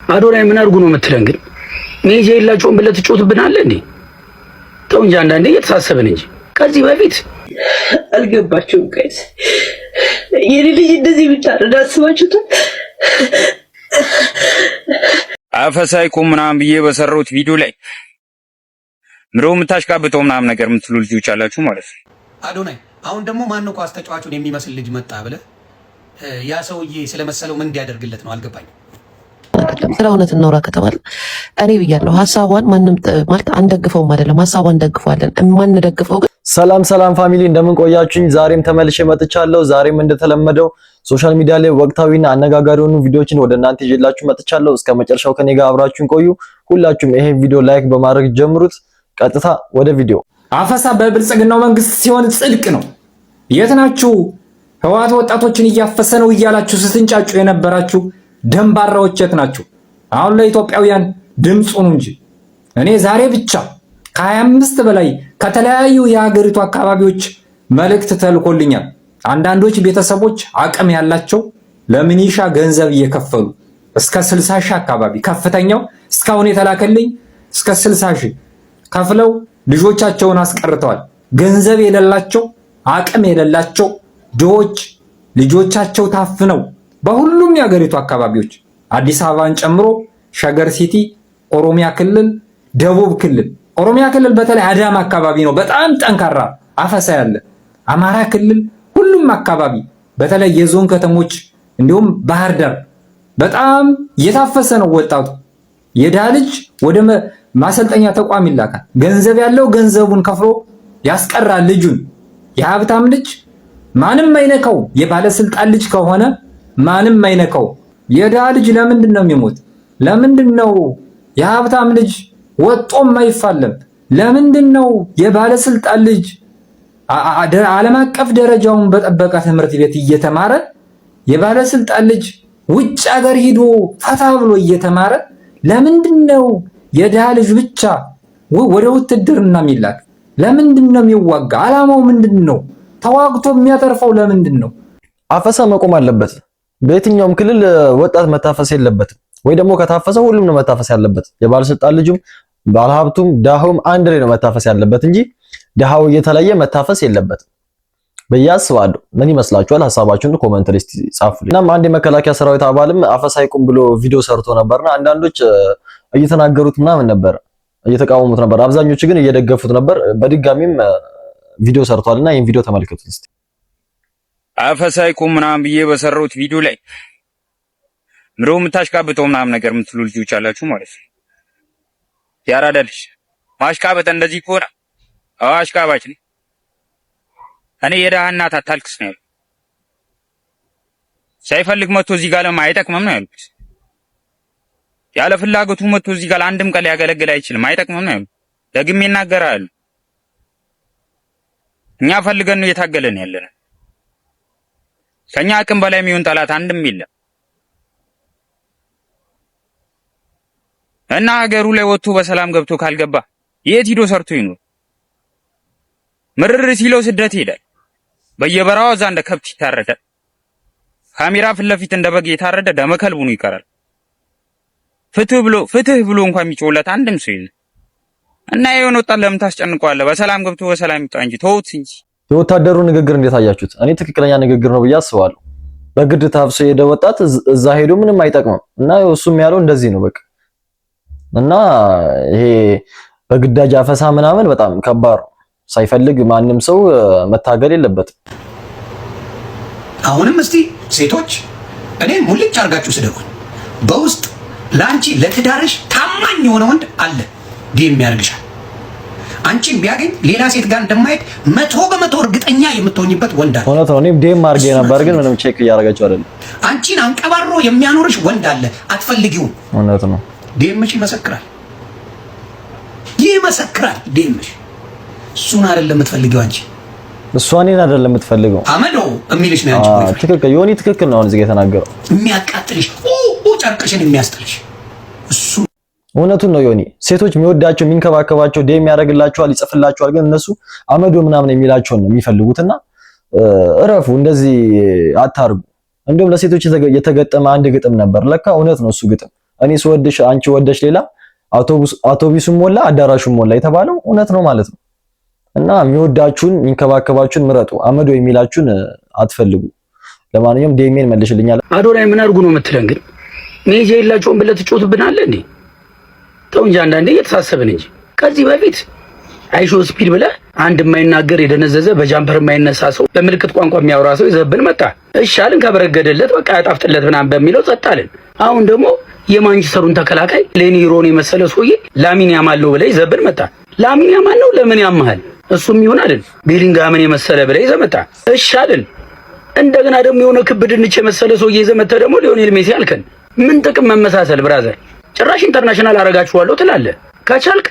አዶናይ ምን አድርጉ ነው የምትለን? ግን ሜጃ የላቸውም ብለህ ትጮትብናለህ እንዴ? ተው እንጂ አንዳንዴ እየተሳሰብን እንጂ ከዚህ በፊት አልገባችሁም? ጋይስ የኔ ልጅ እንደዚህ ብቻ አስባችሁት አፈሳይኮ ምናምን ብዬ በሰራሁት ቪዲዮ ላይ ምረው የምታሽቃብጠው ምናምን ነገር የምትሉ ልጆች አላችሁ ማለት ነው። አዶናይ አሁን ደግሞ ማነው ኳስ ተጫዋቹን የሚመስል ልጅ መጣ ብለህ ያ ሰውዬ ስለመሰለው ምን እንዲያደርግለት ነው? አልገባኝም። ስለ እውነት እናውራ ከተባለ እኔ ብያለሁ። ሐሳቧን ማንም ማለት አንደግፈውም አይደለም፣ ሐሳቧን እንደግፈዋለን። የማንደግፈው ግን ሰላም ፋሚሊ እንደምን ቆያችሁኝ? ዛሬም ተመልሼ መጥቻለሁ። ዛሬም እንደተለመደው ሶሻል ሚዲያ ላይ ወቅታዊና አነጋጋሪ የሆኑ ቪዲዮዎችን ወደ እናንተ ይዤላችሁ መጥቻለሁ። እስከ መጨረሻው ከኔ ጋር አብራችሁን ቆዩ። ሁላችሁም ይሄን ቪዲዮ ላይክ በማድረግ ጀምሩት። ቀጥታ ወደ ቪዲዮ። አፈሳ በብልጽግናው መንግስት ሲሆን ጽድቅ ነው። የት ናችሁ? ህወሓት ወጣቶችን እያፈሰ ነው እያላችሁ ስትንጫጩ የነበራችሁ ደንባራዎች የት ናችሁ? አሁን ለኢትዮጵያውያን ድምፁ ነው እንጂ እኔ ዛሬ ብቻ ከ25 በላይ ከተለያዩ የሀገሪቱ አካባቢዎች መልእክት ተልኮልኛል። አንዳንዶች ቤተሰቦች አቅም ያላቸው ለምኒሻ ገንዘብ እየከፈሉ እስከ 60 ሺህ አካባቢ ከፍተኛው እስካሁን የተላከልኝ እስከ 60 ሺህ ከፍለው ልጆቻቸውን አስቀርተዋል። ገንዘብ የሌላቸው አቅም የሌላቸው ድሆች ልጆቻቸው ታፍነው በሁሉም የሀገሪቱ አካባቢዎች አዲስ አበባን ጨምሮ ሸገር ሲቲ፣ ኦሮሚያ ክልል፣ ደቡብ ክልል፣ ኦሮሚያ ክልል በተለይ አዳማ አካባቢ ነው በጣም ጠንካራ አፈሳ ያለ። አማራ ክልል ሁሉም አካባቢ በተለይ የዞን ከተሞች እንዲሁም ባህር ዳር በጣም እየታፈሰ ነው ወጣቱ። የድሃ ልጅ ወደ ማሰልጠኛ ተቋም ይላካል። ገንዘብ ያለው ገንዘቡን ከፍሎ ያስቀራል ልጁን። የሀብታም ልጅ ማንም አይነካው። የባለስልጣን ልጅ ከሆነ ማንም አይነካው። የድሃ ልጅ ለምንድን ነው የሚሞት? ለምንድን ነው የሀብታም ልጅ ወጦም አይፋለም? ለምንድን ነው የባለስልጣን ልጅ ዓለም አቀፍ ደረጃውን በጠበቀ ትምህርት ቤት እየተማረ የባለስልጣን ልጅ ውጭ ሀገር ሂዶ ፈታ ብሎ እየተማረ ለምንድን ነው የድሃ ልጅ ብቻ ወደ ውትድርና የሚላክ? ለምንድን ነው የሚዋጋ? ዓላማው ምንድን ነው? ተዋግቶ የሚያተርፈው ለምንድን ነው? አፈሳ መቆም አለበት። በየትኛውም ክልል ወጣት መታፈስ የለበትም። ወይ ደግሞ ከታፈሰ ሁሉም ነው መታፈስ ያለበት። የባለስልጣን ልጁም ባለሀብቱም ዳሁም አንድ ላይ ነው መታፈስ ያለበት እንጂ ዳሃው እየተለየ መታፈስ የለበትም ብዬ አስባለሁ። ምን ይመስላችኋል? ሐሳባችሁን ኮሜንት ላይ ጻፉልኝ። እናም አንድ የመከላከያ ሰራዊት አባልም አፈሳ ይቁም ብሎ ቪዲዮ ሰርቶ ነበርና አንዳንዶች እየተናገሩት ምናምን ነበር፣ እየተቃወሙት ነበር። አብዛኞቹ ግን እየደገፉት ነበር። በድጋሚም ቪዲዮ ሰርቷልና ይሄን ቪዲዮ ተመልከቱት እስቲ። አፈሳ ይቁም ምናምን ብዬ በሰራሁት ቪዲዮ ላይ ምረው የምታሽቃብጠው ምናምን ነገር የምትሉ ልጆች አላችሁ ማለት ነው። ያራዳ ልጅ ማሽቃበጥ እንደዚህ ከሆነ አሽቃባጭ ነኝ እኔ። የድሃ እናት አታልቅስ ነው ያሉት። ሳይፈልግ መጥቶ እዚህ ጋር አይጠቅምም ነው ያሉት። ያለ ፍላጎቱ መጥቶ እዚህ ጋር አንድም ቀን ሊያገለግል አይችልም፣ አይጠቅምም ነው ያሉት። ደግሜ እናገራለሁ። እኛ ፈልገን ነው እየታገለን ያለነው። ከኛ አቅም በላይ የሚሆን ጠላት አንድም የለም እና ሀገሩ ላይ ወጥቶ በሰላም ገብቶ ካልገባ የት ሂዶ ሰርቶ ይኖር? ምርር ሲለው ስደት ይሄዳል። በየበራው እዛ እንደ ከብት ይታረዳል። ካሜራ ፊት ለፊት እንደ በግ የታረደ ደመ ከልቡ ነው ይቀራል። ፍትህ ብሎ እንኳን የሚጮህለት አንድም ሰው የለም። እና የሆነ ወጣት ለምን ታስጨንቀዋለህ? በሰላም ገብቶ በሰላም ይውጣ እንጂ ተውት እንጂ። የወታደሩ ንግግር እንዴት አያችሁት? እኔ ትክክለኛ ንግግር ነው ብዬ አስባለሁ። በግድ ታፍሶ የሄደ ወጣት እዛ ሄዶ ምንም አይጠቅምም። እና እሱም ያለው እንደዚህ ነው በቃ። እና ይሄ በግዳጅ አፈሳ ምናምን በጣም ከባድ ነው። ሳይፈልግ ማንም ሰው መታገል የለበትም። አሁንም እስቲ ሴቶች እኔን ሙልጭ አርጋችሁ ስደቡኝ። በውስጥ ላንቺ ለትዳርሽ ታማኝ የሆነ ወንድ አለ ዲም ያርግሻል። አንቺን ቢያገኝ ሌላ ሴት ጋር እንደማይሄድ 100% እርግጠኛ የምትሆኝበት ወንድ አለ። እውነት ነው። እኔም ዲም አርጌ ነበር ግን ምንም ቼክ እያደረጋችሁ አይደለም። አንቺን አንቀባሮ የሚያኖርሽ ወንድ አለ፣ አትፈልጊውም። እውነት ነው። ዲምሽ ይመሰክራል። ዲምሽ እሱን አይደለም የምትፈልጊው አንቺ። እሷ እኔን አይደለም የምትፈልገው አመዶ የሚልሽ ነው አንቺ። ትክክል ዮኒ፣ ትክክል ነው። እዚህ ጋር የተናገረው የሚያቃጥልሽ ጨርቅሽን የሚያስጥልሽ እሱ እውነቱን ነው ዮኒ። ሴቶች የሚወዳቸው የሚንከባከባቸው ዴም ያደርግላቸዋል፣ ይጽፍላቸዋል። ግን እነሱ አመዶ ምናምን የሚላቸውን ነው የሚፈልጉትና እረፉ፣ እንደዚህ አታርጉ። እንደውም ለሴቶች የተገጠመ አንድ ግጥም ነበር። ለካ እውነት ነው እሱ ግጥም። እኔ ስወድሽ አንቺ ወደሽ ሌላ አውቶቡሱም ሞላ አዳራሹም ሞላ የተባለው እውነት ነው ማለት ነው። እና የሚወዳችሁን የሚንከባከባችሁን ምረጡ። አመዶ የሚላችሁን አትፈልጉ። ለማንኛውም ዴሜን መልሽልኛል። አዶናይ ምን አድርጉ ነው የምትለን? ግን ሜጃ የላቸውም ብለህ ትጮትብናለህ እንዴ? ተው እንጂ አንዳንዴ እየተሳሰብን እንጂ። ከዚህ በፊት አይሾ ስፒድ ብለህ አንድ የማይናገር የደነዘዘ በጃምፐር የማይነሳ ሰው በምልክት ቋንቋ የሚያወራ ሰው ይዘብን መጣ። እሺ አልን፣ ከበረገደለት በቃ ያጣፍጥለት ምናምን በሚለው ጸጥ አልን። አሁን ደግሞ የማንቸስተሩን ተከላካይ ሌኒ ሮን የመሰለ ሰውዬ ላሚን ያማል ነው ብለህ ይዘብን መጣ። ላሚን ያማል ነው ለምን ያማል? እሱም ይሁን አይደል ቤሊንጋምን የመሰለ ብለህ ይዘህ መጣ። እሺ አልን። እንደገና ደግሞ የሆነ ክብ ድንች የመሰለ ሰውዬ ይዘህ መጥተህ ደግሞ ሊዮኔል ሜሲ አልከን። ምን ጥቅም መመሳሰል ብራዘር? ጭራሽ ኢንተርናሽናል አረጋችኋለሁ ትላለህ። ከቻልክ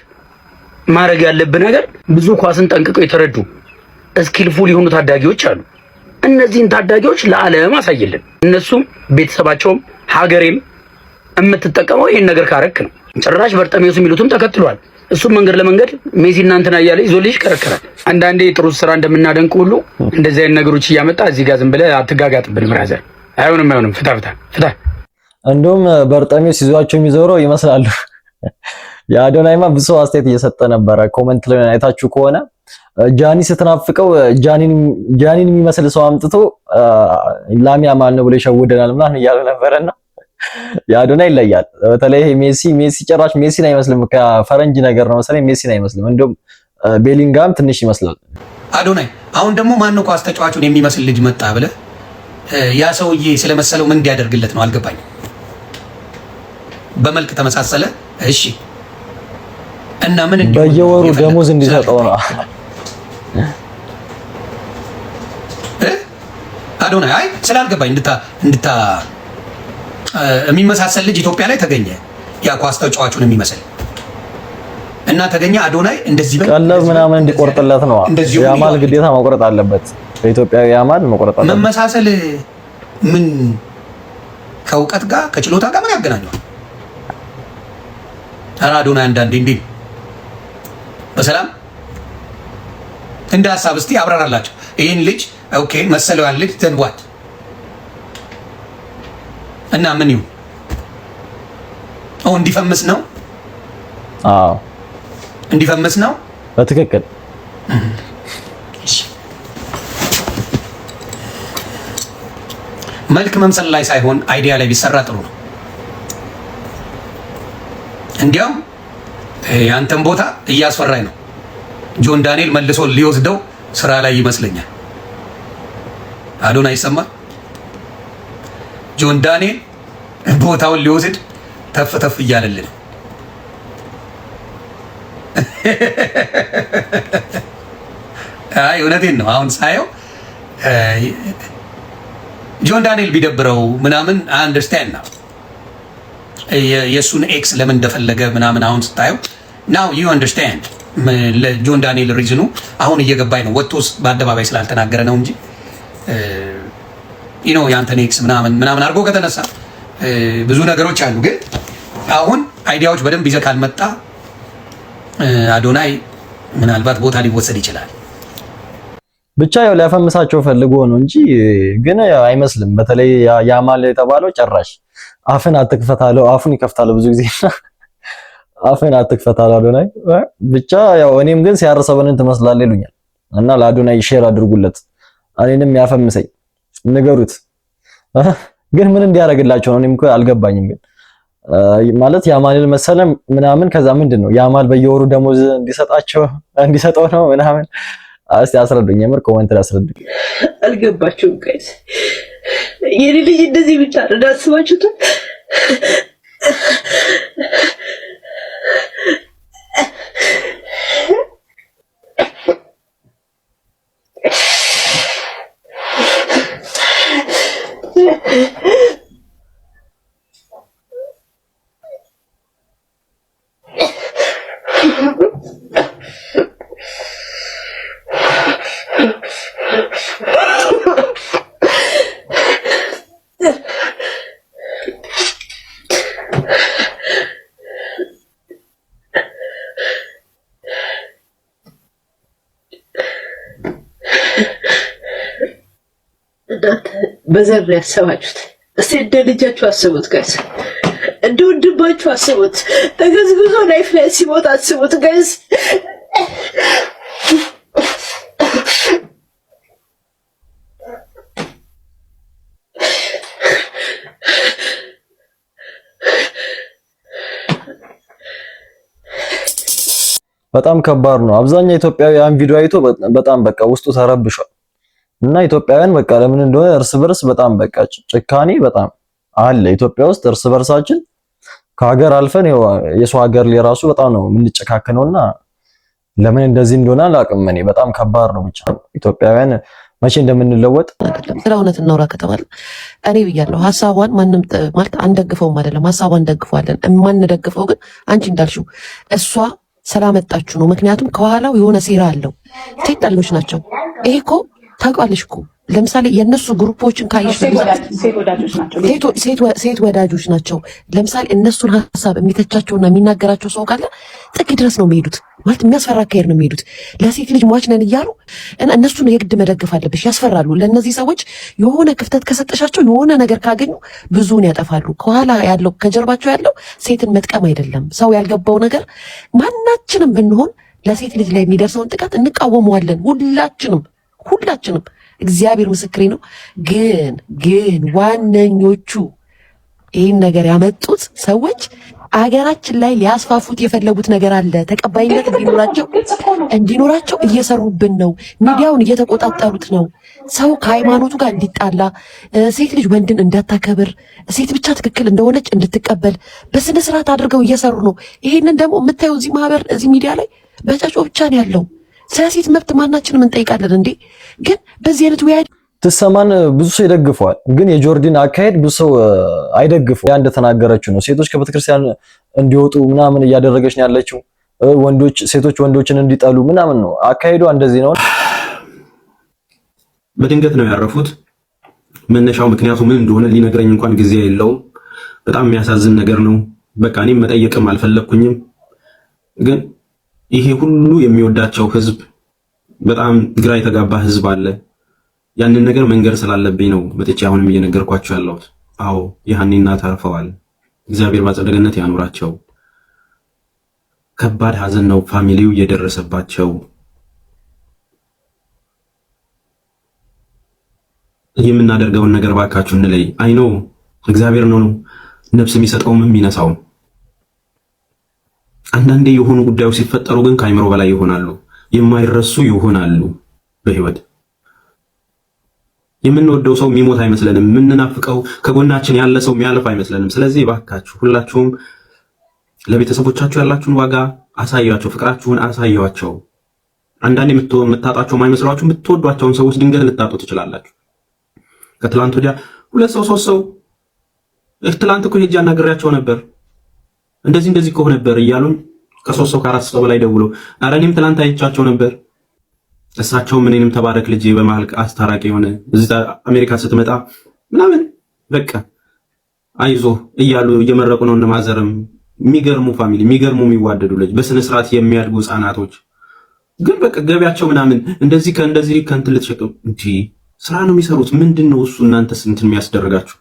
ማድረግ ያለብህ ነገር ብዙ ኳስን ጠንቅቀው የተረዱ ስኪልፉል የሆኑ ታዳጊዎች አሉ። እነዚህን ታዳጊዎች ለዓለም አሳይልን። እነሱም ቤተሰባቸውም ሀገሬም የምትጠቀመው ይሄን ነገር ካረክ ነው። ጭራሽ በርጠሜውስ የሚሉትም ተከትሏል። እሱም መንገድ ለመንገድ ሜሲ እናንተና እያለ ይዞልሽ ይከረከራል። አንዳንዴ ጥሩ ስራ እንደምናደንቅ ሁሉ እንደዚህ አይነት ነገሮች እያመጣ እዚህ ጋር ዝም ብለህ አትጋጋጥብን ብራዘር። አይሆንም። ፍታ። እንደውም በርጠሜውስ ይዟቸው የሚዞረው ይመስላሉ። የአዶናይማ ብዙ አስተያየት እየሰጠ ነበረ። ኮሜንት ላይ አይታችሁ ከሆነ ጃኒ ስትናፍቀው ጃኒን የሚመስል ሰው አምጥቶ ላሚ ያማል ነው ብሎ ይሸውደናል ምናምን እያሉ ነበርና የአዶናይ ይለያል። በተለይ ሜሲ ጭራሽ ሜሲን አይመስልም። ከፈረንጅ ነገር ነው መሰለኝ ሜሲን አይመስልም። እንደውም ቤሊንጋም ትንሽ ይመስላል። አዶናይ አሁን ደግሞ ማነው ኳስ ተጫዋቹን የሚመስል ልጅ መጣ ብለህ ያ ሰውዬ ስለመሰለው ምን እንዲያደርግለት ነው አልገባኝም። በመልክ ተመሳሰለ። እሺ እና ምን በየወሩ ደሞዝ እንዲሰጠው ነው አዶናይ። አይ ስላልገባኝ እንድታ የሚመሳሰል ልጅ ኢትዮጵያ ላይ ተገኘ፣ ያ ኳስ ተጫዋቹን የሚመስል እና ተገኘ። አዶናይ እንደዚህ ቀለብ ምናምን እንዲቆርጥለት ነው። ያማል ግዴታ መቆረጥ አለበት። በኢትዮጵያ ያማል መቆረጥ አለበት። መመሳሰል ምን ከእውቀት ጋር ከችሎታ ጋር ምን ያገናኘዋል? አዶናይ አንዳንዴ እንዴ በሰላም እንደ ሀሳብ እስቲ አብራራላቸው። ይሄን ልጅ ኦኬ መሰለው ያን ልጅ ተንዋት እና ምን ይሁን? እንዲፈምስ ነው። አዎ እንዲፈምስ ነው በትክክል። መልክ መምሰል ላይ ሳይሆን አይዲያ ላይ ቢሰራ ጥሩ ነው። እንዲያውም ያንተን ቦታ እያስፈራኝ ነው። ጆን ዳንኤል መልሶ ሊወስደው ስራ ላይ ይመስለኛል። አዶናይ ይሰማል። ጆን ዳንኤል ቦታውን ሊወስድ ተፍ እያለልን ነው። አይ እውነቴን ነው። አሁን ሳየው ጆን ዳንኤል ቢደብረው ምናምን አንደርስታንድ ነው የሱን ኤክስ ለምን እንደፈለገ ምናምን። አሁን ስታየው ናው ዩ አንደርስታንድ ለጆን ዳንኤል ሪዝኑ አሁን እየገባኝ ነው። ወጥቶ በአደባባይ ስላልተናገረ ነው እንጂ ያንተን ኤክስ ምናምን አድርጎ ከተነሳ ብዙ ነገሮች አሉ። ግን አሁን አይዲያዎች በደንብ ይዘህ ካልመጣ አዶናይ ምናልባት ቦታ ሊወሰድ ይችላል። ብቻ ያው ሊያፈምሳቸው ፈልጎ ነው እንጂ ግን አይመስልም። በተለይ ያማል የተባለው ጭራሽ አፍን አትክፈታለው፣ አፉን ይከፍታል ብዙ ጊዜ። አፍን አትክፈታለው አዶናይ። ብቻ ያው እኔም ግን ሲያርሰበንን ትመስላለህ ይሉኛል እና ለአዶናይ ሼር አድርጉለት፣ እኔንም ያፈምሰኝ ንገሩት። ግን ምን እንዲያደርግላቸው ነው? እኔም እኮ አልገባኝም። ግን ማለት ያማል መሰለ ምናምን ከዛ ምንድነው ያማል በየወሩ ደሞዝ እንዲሰጠው ነው ምናምን። እስቲ አስረዱኝ፣ የምር ኮሜንት ላይ አስረዱኝ። አልገባችሁም ጋይስ? የኔ ልጅ እንደዚህ ብቻ እንዳስባችሁት እናንተ በዘር ነው ያሰባችሁት። እስቲ እንደ ልጃችሁ አስቡት ጋይስ፣ እንደ ወንድማችሁ አስቡት። ተገዝግዞ ላይፍ ላይ ሲሞት አስቡት ጋይስ። በጣም ከባድ ነው። አብዛኛው ኢትዮጵያዊ ያን ቪዲዮ አይቶ በጣም በቃ ውስጡ ተረብሿል። እና ኢትዮጵያውያን በቃ ለምን እንደሆነ እርስ በርስ በጣም በቃ ጭካኔ በጣም አለ ኢትዮጵያ ውስጥ። እርስ በርሳችን ከሀገር አልፈን የሰው ሀገር ላይ ራሱ በጣም ነው የምንጨካከነውና ለምን እንደዚህ እንደሆነ አላውቅም። እኔ በጣም ከባድ ነው። ብቻ ኢትዮጵያውያን መቼ እንደምንለወጥ አይደለም። ስለ እውነት እናውራ ከተባለ እኔ ብያለሁ። ሀሳቧን ማንም ማለት አንደግፈውም አይደለም፣ ሀሳቧን ደግፈዋለን። የማንደግፈው ግን አንቺ እንዳልሽው እሷ ስላመጣችሁ ነው። ምክንያቱም ከኋላው የሆነ ሴራ አለው። ሴት ጠሎች ናቸው። ይሄ እኮ ታውቃለሽ እኮ ለምሳሌ የእነሱ ግሩፖችን ካየሽ ሴት ወዳጆች ናቸው። ለምሳሌ እነሱን ሀሳብ የሚተቻቸውና የሚናገራቸው ሰው ካለ ጥግ ድረስ ነው የሚሄዱት። ማለት የሚያስፈራ አካሄድ ነው የሚሄዱት። ለሴት ልጅ ሟች ነን እያሉ እነሱን የግድ መደገፍ አለብሽ። ያስፈራሉ። ለእነዚህ ሰዎች የሆነ ክፍተት ከሰጠሻቸው የሆነ ነገር ካገኙ ብዙውን ያጠፋሉ። ከኋላ ያለው ከጀርባቸው ያለው ሴትን መጥቀም አይደለም። ሰው ያልገባው ነገር ማናችንም ብንሆን ለሴት ልጅ ላይ የሚደርሰውን ጥቃት እንቃወመዋለን። ሁላችንም እግዚአብሔር ምስክሬ ነው። ግን ዋነኞቹ ይህን ነገር ያመጡት ሰዎች አገራችን ላይ ሊያስፋፉት የፈለጉት ነገር አለ። ተቀባይነት እንዲኖራቸው እየሰሩብን ነው። ሚዲያውን እየተቆጣጠሩት ነው። ሰው ከሃይማኖቱ ጋር እንዲጣላ፣ ሴት ልጅ ወንድን እንዳታከብር፣ ሴት ብቻ ትክክል እንደሆነች እንድትቀበል በስነ ስርዓት አድርገው እየሰሩ ነው። ይሄንን ደግሞ የምታየው እዚህ ማህበር እዚህ ሚዲያ ላይ በጫጮ ብቻ ነው ያለው። ስለ ሴት መብት ማናችንም እንጠይቃለን እንዴ! ግን በዚህ አይነት ወይ ትሰማን ብዙ ሰው ይደግፈዋል። ግን የጆርዲን አካሄድ ብዙ ሰው አይደግፈው። ያ እንደተናገረችው ነው። ሴቶች ከቤተክርስቲያን እንዲወጡ ምናምን እያደረገች ነው ያለችው። ሴቶች ወንዶችን እንዲጠሉ ምናምን ነው አካሄዷ። እንደዚህ ነው። በድንገት ነው ያረፉት። መነሻው ምክንያቱ ምን እንደሆነ ሊነግረኝ እንኳን ጊዜ የለውም። በጣም የሚያሳዝን ነገር ነው። በቃ እኔም መጠየቅም አልፈለኩኝም። ግን ይሄ ሁሉ የሚወዳቸው ህዝብ፣ በጣም ግራ የተጋባ ህዝብ አለ። ያንን ነገር መንገር ስላለብኝ ነው መጥቼ አሁንም እየነገርኳቸው ያለሁት። አዎ የሃኒ እናት አርፈዋል። እግዚአብሔር በአጸደ ገነት ያኑራቸው። ከባድ ሀዘን ነው ፋሚሊው እየደረሰባቸው። የምናደርገውን ነገር ባካችሁ እንለይ። አይኖ እግዚአብሔር ነው ነፍስ የሚሰጠውም የሚነሳው። አንዳንዴ የሆኑ ጉዳዮች ሲፈጠሩ ግን ከአይምሮ በላይ ይሆናሉ፣ የማይረሱ ይሆናሉ። በህይወት የምንወደው ሰው የሚሞት አይመስለንም። የምንናፍቀው ከጎናችን ያለ ሰው የሚያልፍ አይመስለንም። ስለዚህ ባካችሁ ሁላችሁም ለቤተሰቦቻችሁ ያላችሁን ዋጋ አሳያቸው፣ ፍቅራችሁን አሳያቸው። አንዳንዴ የምታጣቸው የማይመስሏችሁ የምትወዷቸውን ሰዎች ድንገት ልታጡ ትችላላችሁ። ከትላንት ወዲያ 2 ሰው 3 ሰው ትላንት እኮ ሄጄ አናግሬያቸው ነበር እንደዚህ እኮ ነበር እያሉን ከ3 ሰው ከ4 ሰው በላይ ደውሎ ኧረ እኔም ትላንት አይቻቸው ነበር። እሳቸውም እኔንም ተባረክ ልጄ በመሃል አስታራቂ የሆነ እዚህ አሜሪካ ስትመጣ ምናምን በቃ አይዞ እያሉ እየመረቁ ነው። እነማዘርም የሚገርሙ ፋሚሊ፣ የሚገርሙ የሚዋደዱ ልጅ በስነ ስርዓት የሚያድጉ ህጻናቶች ግን በቃ ገቢያቸው ምናምን እንደዚህ ከእንትን ልትሸጡ እንጂ ስራ ነው የሚሰሩት። ምንድነው እሱ እናንተ ስንት የሚያስደርጋችሁ?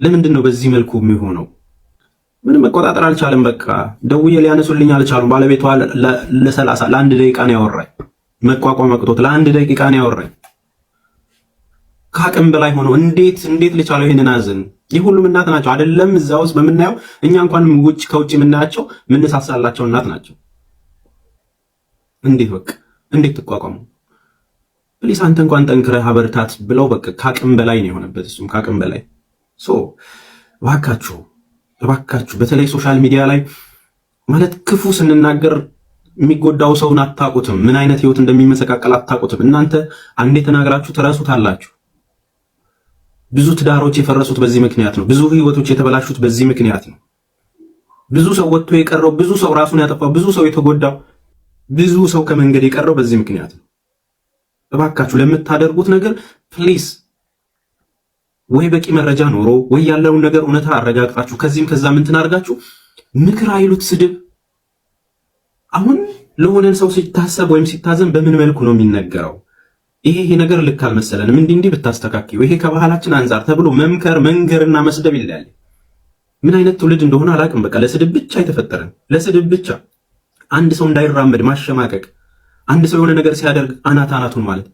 ለምንድን ነው በዚህ መልኩ የሚሆነው? ምንም መቆጣጠር አልቻለም። በቃ ደውዬ ሊያነሱልኝ አልቻሉም። ባለቤቷ ለ1 ደቂቃ ነው ያወራኝ። መቋቋም አቅቶት ለ1 ደቂቃ ነው ያወራኝ። ከአቅም በላይ ሆኖ እንዴት ልቻለው ይሄንን አዘን? የሁሉም እናት ናቸው አይደለም? እዛ ውስጥ በምናየው እኛ እንኳን ከውጭ የምናያቸው ምንሳሳላቸው እናት ናቸው። እንዴት ትቋቋሙ? ፕሊስ አንተ እንኳን ጠንክረህ አበርታት ብለው በቃ ከአቅም በላይ ነው የሆነበት። እሱም ከአቅም በላይ እባካችሁ በተለይ ሶሻል ሚዲያ ላይ ማለት ክፉ ስንናገር የሚጎዳው ሰውን አታውቁትም። ምን አይነት ህይወት እንደሚመሰቃቀል አታውቁትም። እናንተ አንዴ ተናግራችሁ ትረሱታላችሁ። ብዙ ትዳሮች የፈረሱት በዚህ ምክንያት ነው። ብዙ ህይወቶች የተበላሹት በዚህ ምክንያት ነው። ብዙ ሰው ወጥቶ የቀረው፣ ብዙ ሰው ራሱን ያጠፋው፣ ብዙ ሰው የተጎዳው፣ ብዙ ሰው ከመንገድ የቀረው በዚህ ምክንያት ነው። እባካችሁ ለምታደርጉት ነገር ፕሊስ ወይ በቂ መረጃ ኖሮ ወይ ያለውን ነገር እውነታ አረጋግጣችሁ ከዚህም ከዛም እንትን አድርጋችሁ ምክር አይሉት ስድብ። አሁን ለሆነን ሰው ሲታሰብ ወይም ሲታዘን በምን መልኩ ነው የሚነገረው? ይሄ ነገር ልክ አልመሰለንም፣ እንዲህ ብታስተካክዩ፣ ይሄ ከባህላችን አንጻር ተብሎ መምከር መንገርና መስደብ ይለያል። ምን አይነት ትውልድ እንደሆነ አላውቅም። በቃ ለስድብ ብቻ የተፈጠረ ለስድብ ብቻ አንድ ሰው እንዳይራመድ ማሸማቀቅ፣ አንድ ሰው የሆነ ነገር ሲያደርግ አናቱን ማለት።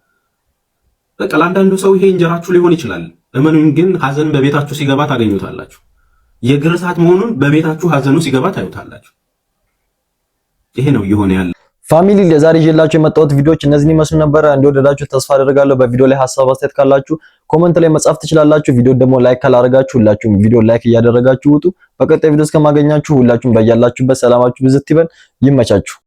በቃ ለአንዳንዱ ሰው ይሄ እንጀራችሁ ሊሆን ይችላል። እመኑኝ ግን ሀዘን በቤታችሁ ሲገባ ታገኙታላችሁ። የግርሳት መሆኑን በቤታችሁ ሀዘኑ ሲገባ ታዩታላችሁ። ይሄ ነው እየሆነ ያለ። ፋሚሊ ለዛሬ ይዤላችሁ የመጣሁት ቪዲዮዎች እነዚህን ይመስሉ ነበር። እንደወደዳችሁ ተስፋ አደርጋለሁ። በቪዲዮ ላይ ሀሳብ አስተያየት ካላችሁ ኮሜንት ላይ መጻፍ ትችላላችሁ። ቪዲዮ ደግሞ ላይክ ካላደረጋችሁ ሁላችሁም ቪዲዮ ላይክ እያደረጋችሁ ውጡ። በቀጣይ ቪዲዮ እስከማገኛችሁ ሁላችሁም በያላችሁበት ሰላማችሁ ብዝት ይበል። ይመቻችሁ።